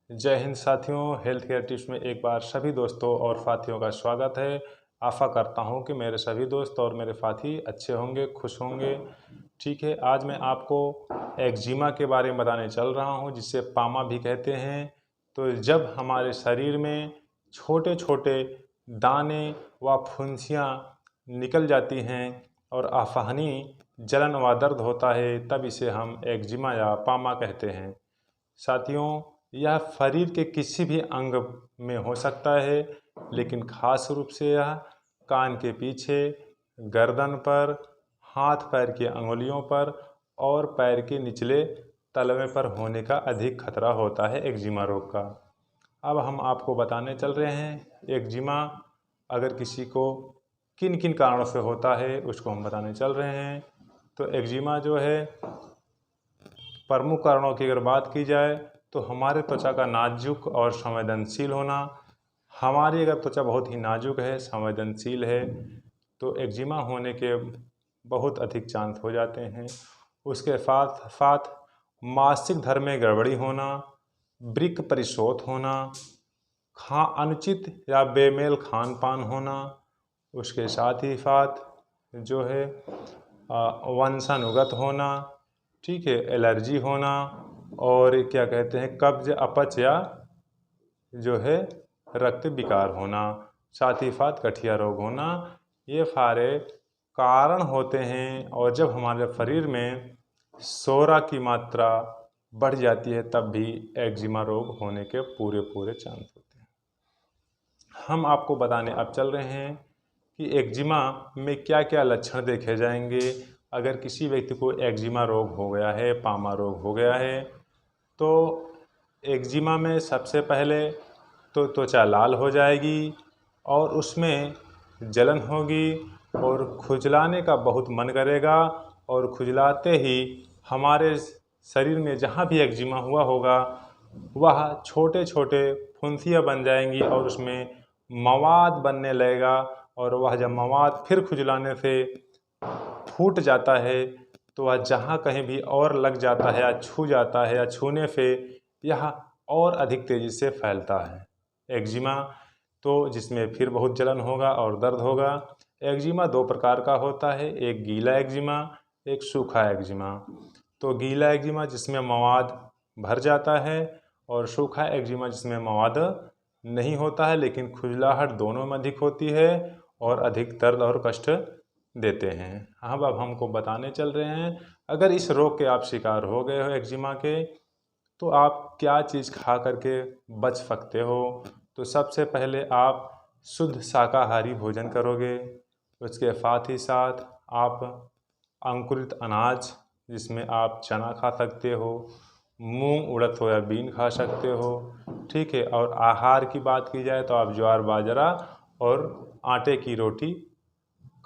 जय हिंद साथियों। Health care tips में एक बार सभी दोस्तों और साथियों का स्वागत है। आशा करता हूं कि मेरे सभी दोस्त और मेरे साथी अच्छे होंगे, खुश होंगे। ठीक है, आज मैं आपको एक्जिमा के बारे में बताने चल रहा हूं, जिसे पामा भी कहते हैं। तो जब हमारे शरीर में छोटे छोटे दाने व फुंसियाँ निकल जाती हैं और असहनीय जलन व दर्द होता है, तब इसे हम एक्जिमा या पामा कहते हैं। साथियों, यह शरीर के किसी भी अंग में हो सकता है, लेकिन खास रूप से यह कान के पीछे, गर्दन पर, हाथ पैर की अंगुलियों पर और पैर के निचले तलवे पर होने का अधिक खतरा होता है एक्जिमा रोग का। अब हम आपको बताने चल रहे हैं एक्जिमा अगर किसी को किन किन कारणों से होता है, उसको हम बताने चल रहे हैं। तो एक्जिमा जो है, प्रमुख कारणों की अगर बात की जाए तो हमारे त्वचा का नाजुक और संवेदनशील होना। हमारी अगर त्वचा बहुत ही नाजुक है, संवेदनशील है, तो एक्जिमा होने के बहुत अधिक चांस हो जाते हैं। उसके साथ साथ मासिक धर्म में गड़बड़ी होना, वृक्क परिशोथ होना, अनुचित या बेमेल खान पान होना। उसके साथ ही साथ जो है वंशानुगत होना, ठीक है, एलर्जी होना, और क्या कहते हैं कब्ज, अपच या जो है रक्त विकार होना, साथ ही साथ गठिया रोग होना। ये सारे कारण होते हैं, और जब हमारे शरीर में सोरा की मात्रा बढ़ जाती है, तब भी एक्जिमा रोग होने के पूरे चांस होते हैं। हम आपको बताने अब चल रहे हैं कि एक्जिमा में क्या क्या लक्षण देखे जाएंगे। अगर किसी व्यक्ति को एक्जिमा रोग हो गया है, पामा रोग हो गया है, तो एक्जिमा में सबसे पहले तो त्वचा लाल हो जाएगी और उसमें जलन होगी और खुजलाने का बहुत मन करेगा, और खुजलाते ही हमारे शरीर में जहाँ भी एक्जिमा हुआ होगा वह छोटे छोटे फुंसियाँ बन जाएंगी और उसमें मवाद बनने लगेगा, और वह जब मवाद फिर खुजलाने से फूट जाता है, तो वह जहाँ कहीं भी और लग जाता है या छू जाता है, या छूने से यह और अधिक तेज़ी से फैलता है एक्जिमा, तो जिसमें फिर बहुत जलन होगा और दर्द होगा। एक्जिमा दो प्रकार का होता है, एक गीला एक्जिमा, एक सूखा एक्जिमा। तो गीला एक्जिमा जिसमें मवाद भर जाता है, और सूखा एक्जिमा जिसमें मवाद नहीं होता है लेकिन खुजलाहट दोनों में अधिक होती है और अधिक दर्द और कष्ट देते हैं। अब हमको बताने चल रहे हैं, अगर इस रोग के आप शिकार हो गए हो एक्जिमा के, तो आप क्या चीज़ खा करके बच सकते हो। तो सबसे पहले आप शुद्ध शाकाहारी भोजन करोगे। उसके साथ ही साथ आप अंकुरित अनाज, जिसमें आप चना खा सकते हो, मूंग, उड़द, सोयाबीन खा सकते हो, ठीक है। और आहार की बात की जाए तो आप ज्वार, बाजरा और आटे की रोटी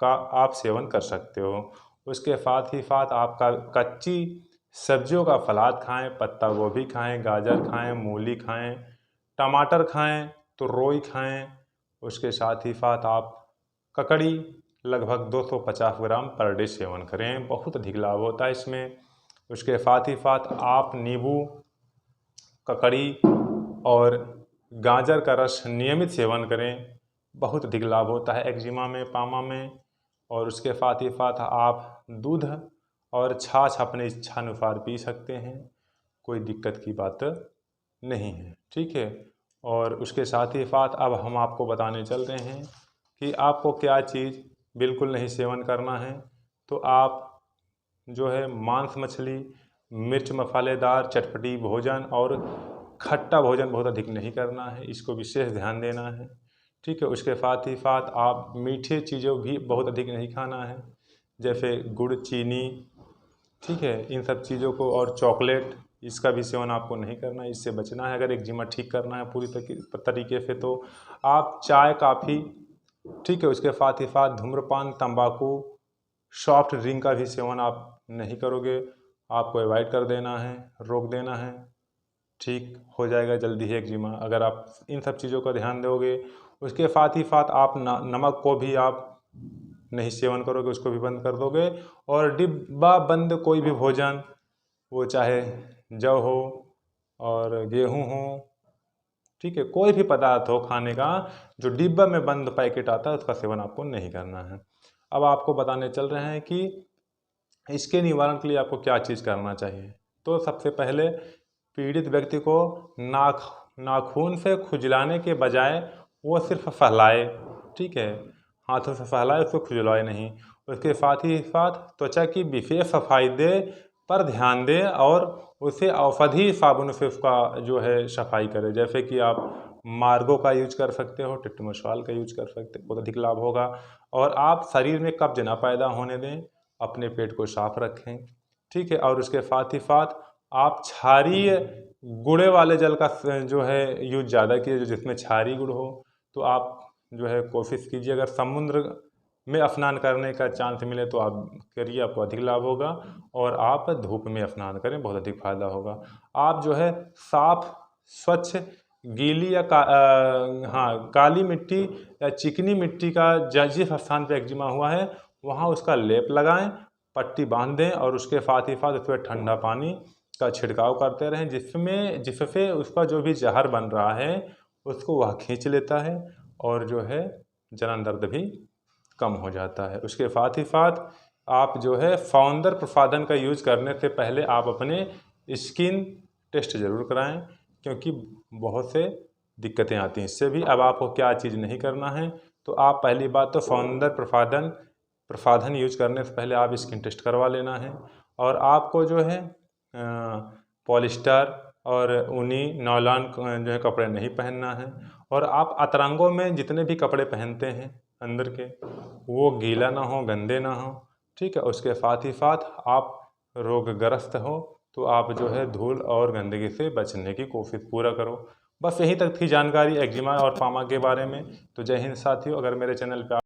का आप सेवन कर सकते हो। उसके साथ ही साथ आपका कच्ची सब्जियों का सलाद खाएं, पत्ता गोभी खाएं, गाजर खाएं, मूली खाएं, टमाटर खाएं, तो रोई खाएं। उसके साथ ही साथ आप ककड़ी लगभग 250 ग्राम पर डे सेवन करें, बहुत अधिक लाभ होता है इसमें। उसके साथ ही साथ आप नींबू, ककड़ी और गाजर का रस नियमित सेवन करें, बहुत अधिक लाभ होता है एक्जिमा में, पामा में। और उसके साथ ही साथ आप दूध और छाछ अपने इच्छानुसार पी सकते हैं, कोई दिक्कत की बात नहीं है, ठीक है। और उसके साथ ही साथ अब हम आपको बताने चल रहे हैं कि आपको क्या चीज़ बिल्कुल नहीं सेवन करना है। तो आप जो है मांस मछली, मिर्च मसालेदार चटपटी भोजन और खट्टा भोजन बहुत अधिक नहीं करना है, इसको विशेष ध्यान देना है, ठीक है। उसके साथ ही साथ आप मीठे चीज़ों भी बहुत अधिक नहीं खाना है, जैसे गुड़, चीनी, ठीक है, इन सब चीज़ों को, और चॉकलेट, इसका भी सेवन आपको नहीं करना है, इससे बचना है। अगर एक्जिमा ठीक करना है पूरी तरीके से, तो आप चाय, कॉफ़ी, ठीक है, उसके साथ ही साथ धूम्रपान, तंबाकू, सॉफ्ट ड्रिंक का भी सेवन आप नहीं करोगे, आपको अवॉइड कर देना है, रोक देना है, ठीक हो जाएगा जल्दी ही एक्जिमा अगर आप इन सब चीज़ों का ध्यान दोगे। उसके साथ ही साथ आप नमक को भी आप नहीं सेवन करोगे, उसको भी बंद कर दोगे। और डिब्बा बंद कोई भी भोजन, वो चाहे जौ हो और गेहूँ हो ठीक है, कोई भी पदार्थ हो खाने का जो डिब्बा में बंद पैकेट आता है उसका सेवन आपको नहीं करना है। अब आपको बताने चल रहे हैं कि इसके निवारण के लिए आपको क्या चीज़ करना चाहिए। तो सबसे पहले पीड़ित व्यक्ति को नाखून से खुजलाने के बजाय वो सिर्फ फहलाए, ठीक है, हाथों से फहलाए, उसको खुजलाए नहीं। उसके साथ ही साथ त्वचा की विशेष सफाई दे पर ध्यान दे और उसे औषधि साबुन से उसका जो है सफाई करे। जैसे कि आप मार्गो का यूज कर सकते हो, टिट्मोसॉल का यूज कर सकते हो, बहुत अधिक लाभ होगा। और आप शरीर में कब्ज ना पैदा होने दें, अपने पेट को साफ रखें, ठीक है। और उसके साथ ही साथ आप क्षारीय गुड़े वाले जल का जो है यूज ज़्यादा कीजिए, जिसमें क्षारीय गुड़ हो। तो आप जो है कोशिश कीजिए, अगर समुद्र में स्नान करने का चांस मिले तो आप करिए, आपको अधिक लाभ होगा। और आप धूप में स्नान करें, बहुत अधिक फायदा होगा। आप जो है साफ स्वच्छ गीली या काली मिट्टी या चिकनी मिट्टी का जिस स्थान पर एक्जिमा हुआ है वहाँ उसका लेप लगाएं, पट्टी बांध दें और उसके साथ ही साथ उस पर ठंडा पानी का छिड़काव करते रहें, जिससे उसका जो भी जहर बन रहा है उसको वह खींच लेता है और जो है जलन दर्द भी कम हो जाता है। उसके साथ ही साथ आप जो है फाउंडर प्रसाधन का यूज करने से पहले आप अपने स्किन टेस्ट ज़रूर कराएं, क्योंकि बहुत से दिक्कतें आती हैं इससे भी। अब आपको क्या चीज़ नहीं करना है, तो आप पहली बात तो फाउंडर प्रसाधन यूज करने से पहले आप स्किन टेस्ट करवा लेना है। और आपको जो है पॉलिस्टर और ऊनी नॉयलॉन जो है कपड़े नहीं पहनना है। और आप अतरंगों में जितने भी कपड़े पहनते हैं अंदर के, वो गीला ना हो, गंदे ना हो, ठीक है। उसके साथ ही साथ आप रोगग्रस्त हो तो आप जो है धूल और गंदगी से बचने की कोशिश पूरा करो। बस यहीं तक थी जानकारी एक्जिमा और फामा के बारे में। तो जय हिंद साथियों, अगर मेरे चैनल पर